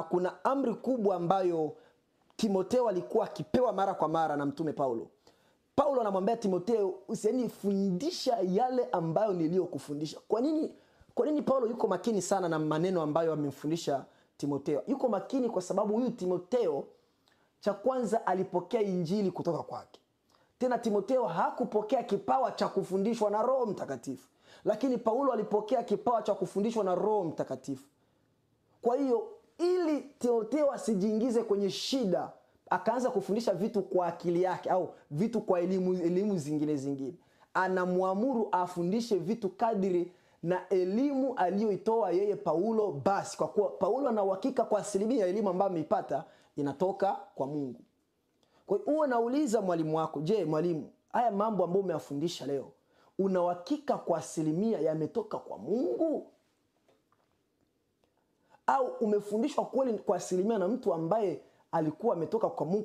Kuna amri kubwa ambayo Timotheo alikuwa akipewa mara kwa mara na mtume Paulo. Paulo anamwambia Timotheo, usinifundisha yale ambayo niliyokufundisha. Kwa nini Paulo yuko makini sana na maneno ambayo amemfundisha Timotheo? Yuko makini kwa sababu huyu Timotheo, cha kwanza, alipokea injili kutoka kwake. Tena Timotheo hakupokea kipawa cha kufundishwa na Roho Mtakatifu, lakini Paulo alipokea kipawa cha kufundishwa na Roho Mtakatifu. Kwa hiyo ili Timotheo asijiingize kwenye shida, akaanza kufundisha vitu kwa akili yake au vitu kwa elimu zingine, anamwamuru afundishe vitu kadiri na elimu aliyoitoa yeye Paulo. Basi kwa kuwa Paulo ana uhakika kwa asilimia elimu ambayo ameipata inatoka kwa Mungu. Kwa hiyo uwe nauliza mwalimu wako, je, mwalimu, haya mambo ambayo umeyafundisha leo, una uhakika kwa asilimia yametoka kwa Mungu? Au umefundishwa kweli kwa asilimia na mtu ambaye alikuwa ametoka kwa Mungu?